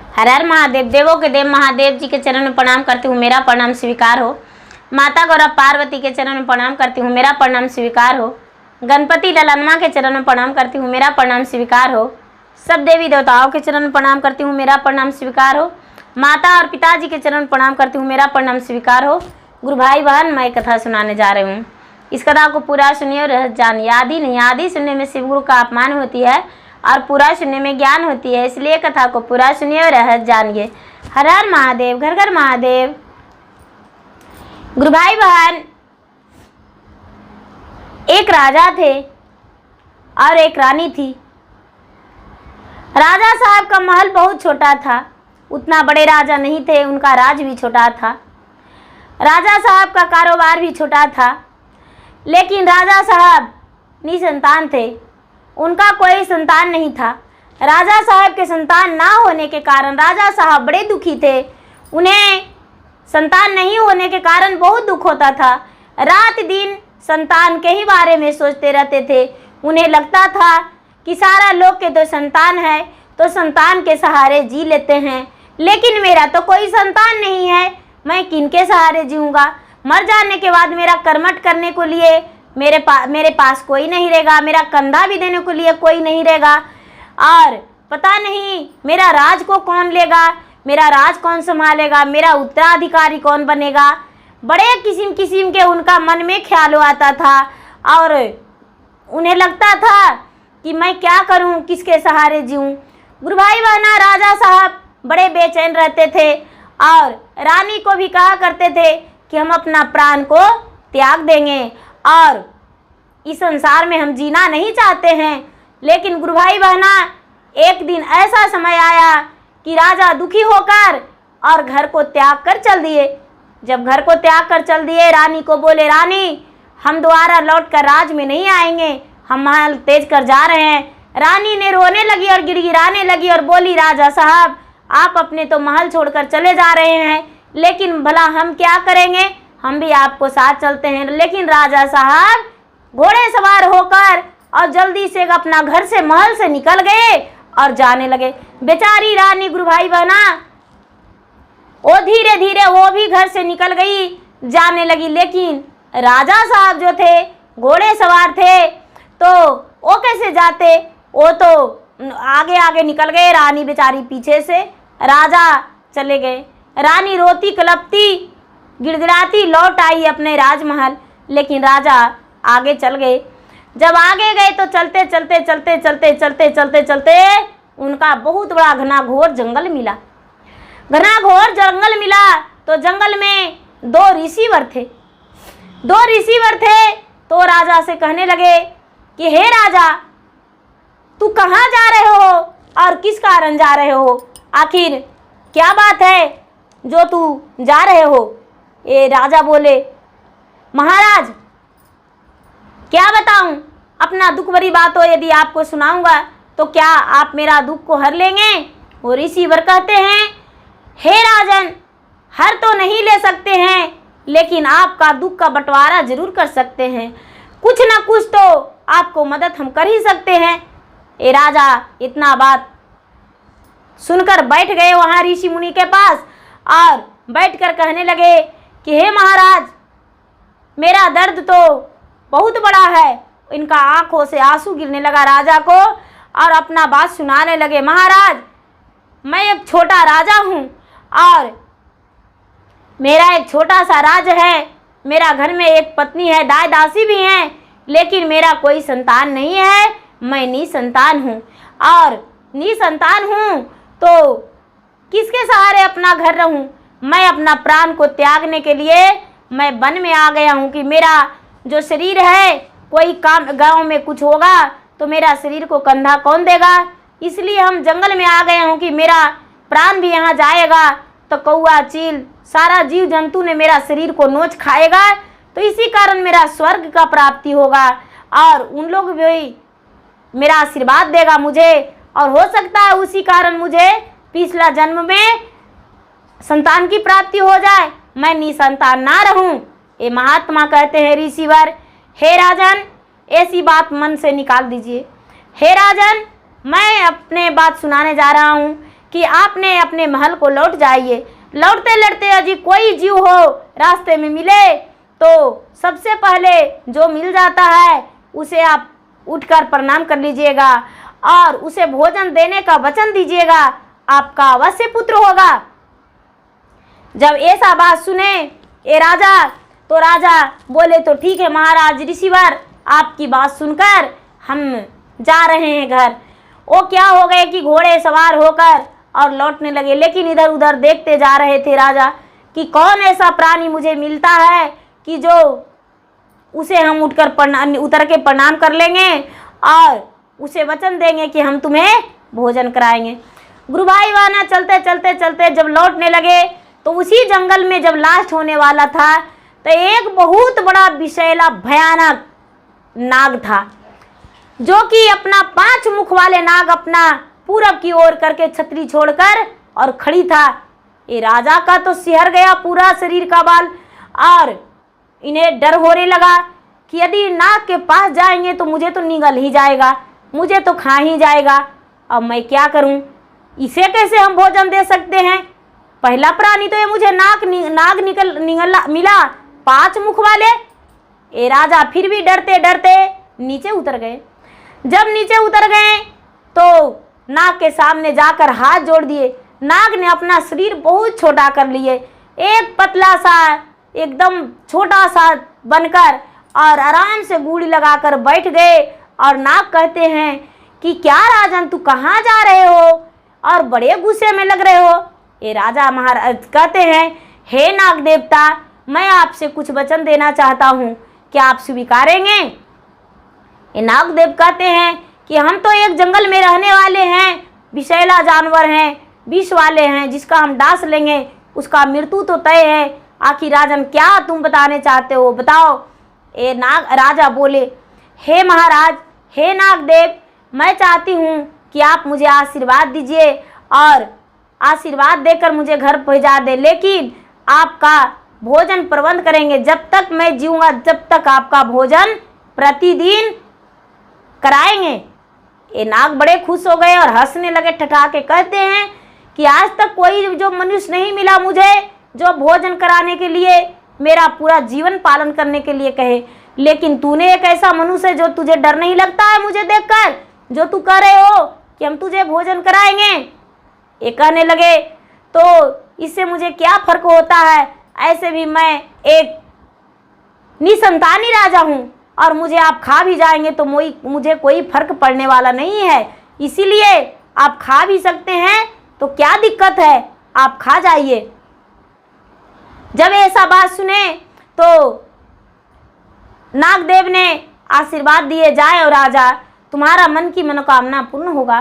हर हर महादेव। देवों के देव महादेव जी के चरण में प्रणाम करती हूँ, मेरा प्रणाम स्वीकार हो। माता गौरव पार्वती के चरण में प्रणाम करती हूँ, मेरा प्रणाम स्वीकार हो। गणपति ललनमा के चरण में प्रणाम करती हूँ, मेरा प्रणाम स्वीकार हो। सब देवी देवताओं के चरण में प्रणाम करती हूँ, मेरा प्रणाम स्वीकार हो। माता और पिताजी के चरण में प्रणाम करती हूँ, मेरा प्रणाम स्वीकार हो। गुरु भाई बहन, मैं कथा सुनाने जा रही हूँ। इस कथा को पूरा सुनिए और रहस्य जानिए। आदि नहीं, आदि सुनने में शिव गुरु का अपमान होती है और पूरा सुनने में ज्ञान होती है, इसलिए कथा को पूरा सुनिए और रहस्य जानिए। हर हर महादेव, घर घर महादेव। गुरु भाई बहन, एक राजा थे और एक रानी थी। राजा साहब का महल बहुत छोटा था, उतना बड़े राजा नहीं थे, उनका राज भी छोटा था। राजा साहब का कारोबार भी छोटा था, लेकिन राजा साहब निसंतान थे, उनका कोई संतान नहीं था। राजा साहब के संतान ना होने के कारण राजा साहब बड़े दुखी थे। उन्हें संतान नहीं होने के कारण बहुत दुख होता था। रात दिन संतान के ही बारे में सोचते रहते थे। उन्हें लगता था कि सारा लोग के तो संतान है, तो संतान के सहारे जी लेते हैं, लेकिन मेरा तो कोई संतान नहीं है, मैं किनके सहारे जीऊँगा। मर जाने के बाद मेरा कर्मठ करने को लिए मेरे पास कोई नहीं रहेगा, मेरा कंधा भी देने के लिए कोई नहीं रहेगा, और पता नहीं मेरा राज को कौन लेगा, मेरा राज कौन संभालेगा, मेरा उत्तराधिकारी कौन बनेगा। बड़े किस्म किस्म के उनका मन में ख्याल आता था और उन्हें लगता था कि मैं क्या करूं, किसके सहारे जीऊं। गुरु भाई बहना, राजा साहब बड़े बेचैन रहते थे और रानी को भी कहा करते थे कि हम अपना प्राण को त्याग देंगे और इस संसार में हम जीना नहीं चाहते हैं। लेकिन गुरु भाई बहना, एक दिन ऐसा समय आया कि राजा दुखी होकर और घर को त्याग कर चल दिए। जब घर को त्याग कर चल दिए, रानी को बोले, रानी हम दोबारा लौट कर राज में नहीं आएंगे, हम महल तेज कर जा रहे हैं। रानी ने रोने लगी और गिड़गिड़ाने लगी और बोली, राजा साहब आप अपने तो महल छोड़कर चले जा रहे हैं, लेकिन भला हम क्या करेंगे, हम भी आपको साथ चलते हैं। लेकिन राजा साहब घोड़े सवार होकर और जल्दी से अपना घर से महल से निकल गए और जाने लगे। बेचारी रानी गुरु भाई बहना, वो धीरे धीरे वो भी घर से निकल गई, जाने लगी। लेकिन राजा साहब जो थे घोड़े सवार थे, तो वो कैसे जाते, वो तो आगे आगे निकल गए, रानी बेचारी पीछे से। राजा चले गए, रानी रोती कलपती गिड़गिड़ाती लौट आई अपने राजमहल, लेकिन राजा आगे चल गए। जब आगे गए तो चलते चलते चलते चलते चलते चलते चलते उनका बहुत बड़ा घना-घोर जंगल मिला। घना-घोर जंगल मिला तो जंगल में दो ऋषिवर थे। तो राजा से कहने लगे कि हे राजा, तू कहाँ जा रहे हो और किस कारण जा रहे हो, आखिर क्या बात है जो तू जा रहे हो। ये राजा बोले, महाराज क्या बताऊं, अपना दुख भरी बात हो, यदि आपको सुनाऊंगा तो क्या आप मेरा दुख को हर लेंगे। वो ऋषिवर कहते हैं, हे राजन, हर तो नहीं ले सकते हैं, लेकिन आपका दुख का बंटवारा जरूर कर सकते हैं, कुछ ना कुछ तो आपको मदद हम कर ही सकते हैं। ये राजा इतना बात सुनकर बैठ गए वहाँ ऋषि मुनि के पास और बैठकर कहने लगे कि हे महाराज, मेरा दर्द तो बहुत बड़ा है। इनका आंखों से आंसू गिरने लगा राजा को और अपना बात सुनाने लगे। महाराज, मैं एक छोटा राजा हूँ और मेरा एक छोटा सा राज है, मेरा घर में एक पत्नी है, दाई दासी भी हैं, लेकिन मेरा कोई संतान नहीं है, मैं निसंतान हूँ। और निसंतान हूँ तो किसके सहारे अपना घर रहूँ। मैं अपना प्राण को त्यागने के लिए मैं वन में आ गया हूँ कि मेरा जो शरीर है, कोई काम गांव में कुछ होगा तो मेरा शरीर को कंधा कौन देगा। इसलिए हम जंगल में आ गए हूँ कि मेरा प्राण भी यहाँ जाएगा तो कौआ चील सारा जीव जंतु ने मेरा शरीर को नोच खाएगा, तो इसी कारण मेरा स्वर्ग का प्राप्ति होगा और उन लोग भी मेरा आशीर्वाद देगा मुझे, और हो सकता है उसी कारण मुझे पिछला जन्म में संतान की प्राप्ति हो जाए, मैं निसंतान ना रहूं। ये महात्मा कहते हैं ऋषिवर, हे राजन, ऐसी बात मन से निकाल दीजिए। हे राजन, मैं अपने बात सुनाने जा रहा हूँ कि आपने अपने महल को लौट जाइए। लौटते लौटते यदि कोई जीव हो रास्ते में मिले तो सबसे पहले जो मिल जाता है उसे आप उठकर प्रणाम कर लीजिएगा और उसे भोजन देने का वचन दीजिएगा, आपका अवश्य पुत्र होगा। जब ऐसा बात सुने ये राजा, तो राजा बोले तो ठीक है महाराज ऋषिवर, आपकी बात सुनकर हम जा रहे हैं घर। वो क्या हो गए कि घोड़े सवार होकर और लौटने लगे, लेकिन इधर उधर देखते जा रहे थे राजा कि कौन ऐसा प्राणी मुझे मिलता है कि जो उसे हम उतर के प्रणाम कर लेंगे और उसे वचन देंगे कि हम तुम्हें भोजन कराएंगे। गुरु भाई वाना चलते चलते चलते जब लौटने लगे तो उसी जंगल में जब लास्ट होने वाला था तो एक बहुत बड़ा विषैला भयानक नाग था, जो कि अपना 5 मुख वाले नाग अपना पूरब की ओर करके छतरी छोड़कर और खड़ी था। ये राजा का तो सिहर गया पूरा शरीर का बाल, और इन्हें डर होने लगा कि यदि नाग के पास जाएंगे तो मुझे तो निगल ही जाएगा, मुझे तो खा ही जाएगा। अब मैं क्या करूं, इसे कैसे हम भोजन दे सकते हैं? पहला प्राणी तो ये मुझे नाग निगल मिला 5 मुख वाले। ये राजा फिर भी डरते डरते नीचे उतर गए। जब नीचे उतर गए तो नाग के सामने जाकर हाथ जोड़ दिए। नाग ने अपना शरीर बहुत छोटा कर लिए, एक पतला सा एकदम छोटा सा बनकर और आराम से गूढ़ी लगाकर बैठ गए। और नाग कहते हैं कि क्या राजन तू कहाँ जा रहे हो और बड़े गुस्से में लग रहे हो? ये राजा महाराज कहते हैं हे नाग देवता, मैं आपसे कुछ वचन देना चाहता हूँ, क्या आप स्वीकारेंगे? ये नाग देव कहते हैं कि हम तो एक जंगल में रहने वाले हैं, विषैला जानवर हैं, विष वाले हैं, जिसका हम डांस लेंगे उसका मृत्यु तो तय है। आखिर राजन क्या तुम बताने चाहते हो, बताओ। ये नाग राजा बोले हे महाराज, हे नाग देव, मैं चाहती हूँ कि आप मुझे आशीर्वाद दीजिए और आशीर्वाद देकर मुझे घर पहुँचा दे, लेकिन आपका भोजन प्रबंध करेंगे, जब तक मैं जीऊँगा जब तक आपका भोजन प्रतिदिन कराएंगे। ये नाग बड़े खुश हो गए और हंसने लगे, ठठाके कहते हैं कि आज तक कोई जो मनुष्य नहीं मिला मुझे जो भोजन कराने के लिए, मेरा पूरा जीवन पालन करने के लिए कहे, लेकिन तूने एक ऐसा मनुष्य जो तुझे डर नहीं लगता है मुझे देखकर, जो तू कह रहे हो कि हम तुझे भोजन कराएंगे। ये कहने लगे तो इससे मुझे क्या फर्क होता है, ऐसे भी मैं एक निसंतानी राजा हूँ और मुझे आप खा भी जाएंगे तो मुझे कोई फर्क पड़ने वाला नहीं है, इसीलिए आप खा भी सकते हैं तो क्या दिक्कत है, आप खा जाइए। जब ऐसा बात सुने तो नागदेव ने आशीर्वाद दिए, जाए और राजा तुम्हारा मन की मनोकामना पूर्ण होगा।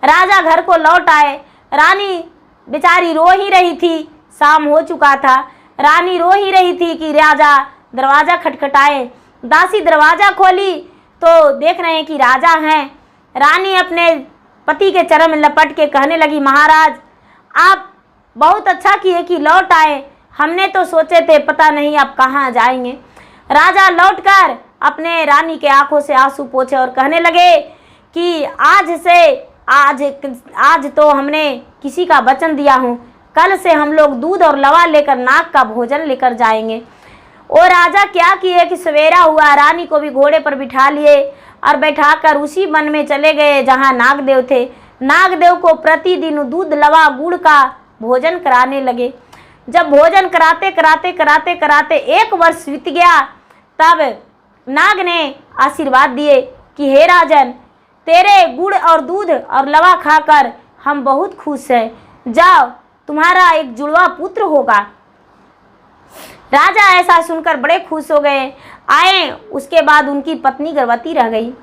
राजा घर को लौट आए। रानी बेचारी रो ही रही थी, शाम हो चुका था। रानी रो ही रही थी कि राजा दरवाज़ा खटखटाए। दासी दरवाज़ा खोली तो देख रहे हैं कि राजा हैं। रानी अपने पति के चरण में लपट के कहने लगी, महाराज आप बहुत अच्छा किए कि लौट आए, हमने तो सोचे थे पता नहीं आप कहाँ जाएंगे। राजा लौटकर अपने रानी के आंखों से आंसू पोंछे और कहने लगे कि आज तो हमने किसी का वचन दिया हूँ, कल से हम लोग दूध और लवा लेकर नाग का भोजन लेकर जाएंगे। और राजा क्या किए कि सवेरा हुआ, रानी को भी घोड़े पर बिठा लिए और बैठाकर उसी वन में चले गए जहाँ नागदेव थे। नागदेव को प्रतिदिन दूध लवा गुड़ का भोजन कराने लगे। जब भोजन कराते कराते कराते कराते 1 वर्ष बीत गया, तब नाग ने आशीर्वाद दिए कि हे राजन, तेरे गुड़ और दूध और लवा खाकर हम बहुत खुश हैं, जाओ तुम्हारा एक जुड़वा पुत्र होगा। राजा ऐसा सुनकर बड़े खुश हो गए। आए उसके बाद उनकी पत्नी गर्भवती रह गई।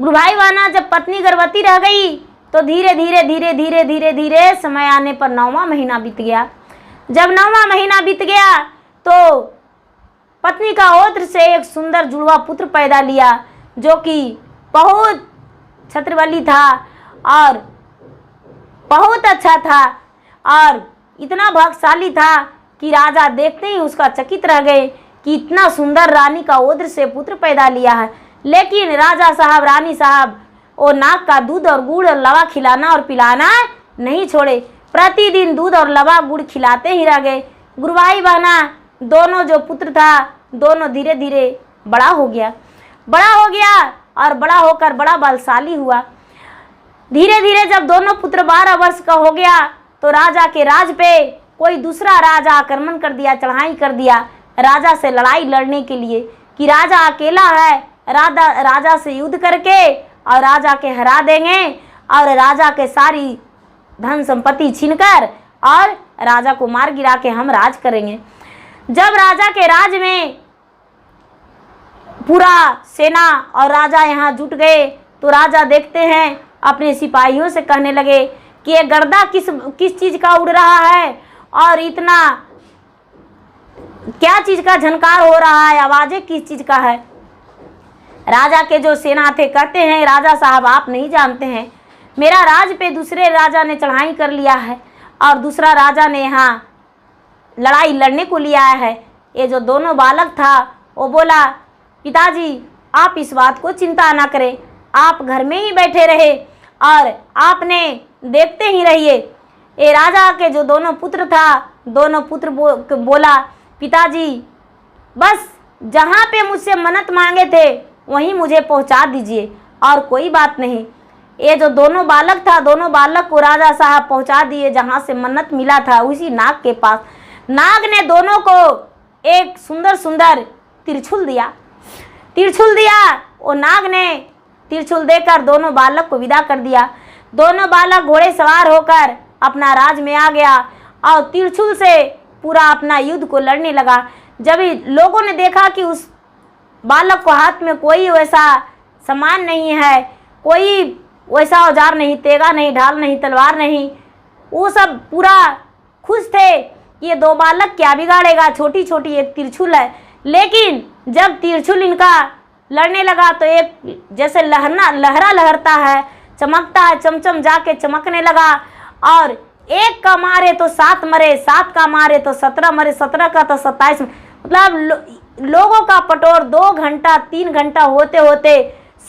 गुरु भाई वाना, जब पत्नी गर्भवती रह गई तो धीरे धीरे धीरे धीरे धीरे धीरे समय आने पर 9वां महीना बीत गया। जब 9वां महीना बीत गया तो पत्नी का औत्र से एक सुंदर जुड़वा पुत्र पैदा लिया, जो कि बहुत छत्रबली था और बहुत अच्छा था और इतना भाग्यशाली था कि राजा देखते ही उसका चकित रह गए कि इतना सुंदर रानी का औत्र से पुत्र पैदा लिया है। लेकिन राजा साहब रानी साहब वो नाग का दूध और गुड़ और लवा खिलाना और पिलाना नहीं छोड़े। प्रतिदिन दूध और लवा गुड़ खिलाते ही रह गए। गुरु भाई बहना दोनों जो पुत्र था दोनों धीरे धीरे बड़ा हो गया और बड़ा होकर बड़ा बलशाली हुआ। धीरे धीरे जब दोनों पुत्र 12 वर्ष का हो गया तो राजा के राज पे कोई दूसरा राजा आक्रमण कर दिया, चढ़ाई कर दिया राजा से लड़ाई लड़ने के लिए कि राजा अकेला है, राजा से युद्ध करके और राजा के हरा देंगे और राजा के सारी धन संपत्ति छीनकर और राजा को मार गिरा के हम राज करेंगे। जब राजा के राज में पूरा सेना और राजा यहाँ जुट गए तो राजा देखते हैं अपने सिपाहियों से कहने लगे कि ये गर्दा किस चीज का उड़ रहा है और इतना क्या चीज का झनकार हो रहा है, आवाजें किस चीज का है। राजा के जो सेना थे कहते हैं राजा साहब आप नहीं जानते हैं, मेरा राज पे दूसरे राजा ने चढ़ाई कर लिया है और दूसरा राजा ने यहाँ लड़ाई लड़ने को लिया है। ये जो दोनों बालक था वो बोला पिताजी आप इस बात को चिंता ना करें, आप घर में ही बैठे रहे और आपने देखते ही रहिए। ये राजा के जो दोनों पुत्र था दोनों पुत्र बोला पिताजी बस जहाँ पे मुझसे मन्नत मांगे थे वहीं मुझे पहुँचा दीजिए और कोई बात नहीं। ये जो दोनों बालक था दोनों बालक को राजा साहब पहुँचा दिए जहाँ से मन्नत मिला था उसी नाग के पास। नाग ने दोनों को एक सुंदर सुंदर तिरछुल दिया। वो नाग ने तिरछुल देकर दोनों बालक को विदा कर दिया। दोनों बालक घोड़े सवार होकर अपना राज में आ गया और तिरछुल से पूरा अपना युद्ध को लड़ने लगा। जब लोगों ने देखा कि उस बालक को हाथ में कोई वैसा सामान नहीं है, कोई वैसा औजार नहीं, तेगा नहीं, ढाल नहीं, तलवार नहीं, वो सब पूरा खुश थे कि ये दो बालक क्या बिगाड़ेगा, छोटी छोटी एक तिरछुल है। लेकिन जब तिरछुल इनका लड़ने लगा तो एक जैसे लहरा लहरता है, चमकता है, चमचम जाके चमकने लगा और एक का मारे तो 7 मरे, 7 का मारे तो 17 मरे, 17 का तो 27। मतलब लोगों का पटोर 2 घंटा 3 घंटा होते होते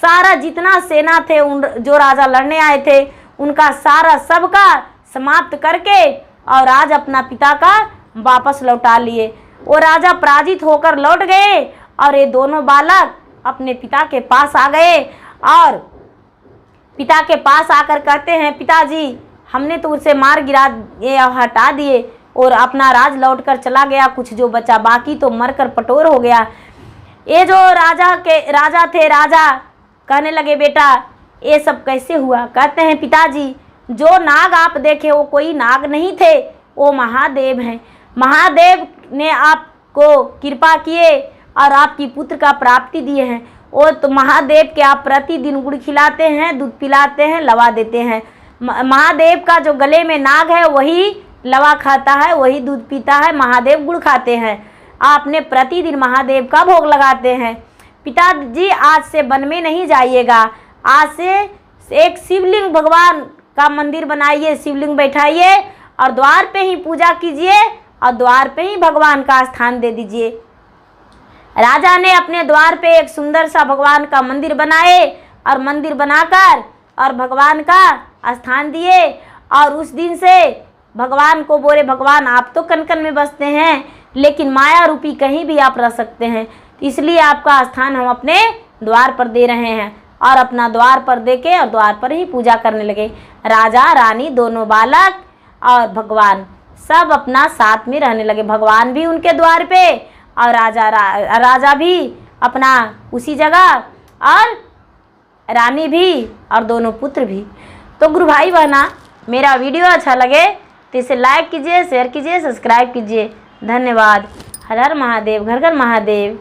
सारा जितना सेना थे जो राजा लड़ने आए थे उनका सारा सबका समाप्त करके और आज अपना पिता का वापस लौटा लिए। वो राजा पराजित होकर लौट गए और ये दोनों बालक अपने पिता के पास आ गए और पिता के पास आकर कहते हैं पिताजी हमने तो उसे मार गिरा ये हटा दिए और अपना राज लौटकर चला गया, कुछ जो बचा बाकी तो मरकर पटोर हो गया। ये जो राजा थे राजा कहने लगे बेटा ये सब कैसे हुआ। कहते हैं पिताजी जो नाग आप देखे वो कोई नाग नहीं थे, वो महादेव हैं। महादेव ने आपको कृपा किए और आपकी पुत्र का प्राप्ति दिए हैं। वो तो महादेव के आप प्रतिदिन गुड़ खिलाते हैं, दूध पिलाते हैं, लवा देते हैं। महादेव का जो गले में नाग है वही लवा खाता है, वही दूध पीता है, महादेव गुड़ खाते हैं। आपने प्रतिदिन महादेव का भोग लगाते हैं। पिताजी आज से वन में नहीं जाइएगा, आज से एक शिवलिंग भगवान का मंदिर बनाइए, शिवलिंग बैठाइए और द्वार पे ही पूजा कीजिए और द्वार पे ही भगवान का स्थान दे दीजिए। राजा ने अपने द्वार पे एक सुंदर सा भगवान का मंदिर बनाए और मंदिर बनाकर और भगवान का स्थान दिए और उस दिन से भगवान को बोले भगवान आप तो कन कन में बसते हैं लेकिन माया रूपी कहीं भी आप रह सकते हैं, इसलिए आपका स्थान हम अपने द्वार पर दे रहे हैं। और अपना द्वार पर देके और द्वार पर ही पूजा करने लगे। राजा रानी दोनों बालक और भगवान सब अपना साथ में रहने लगे। भगवान भी उनके द्वार पे और राजा भी अपना उसी जगह और रानी भी और दोनों पुत्र भी। तो गुरु भाई बहना मेरा वीडियो अच्छा लगे तो इसे लाइक कीजिए, शेयर कीजिए, सब्सक्राइब कीजिए। धन्यवाद। हर हर महादेव, घर घर महादेव।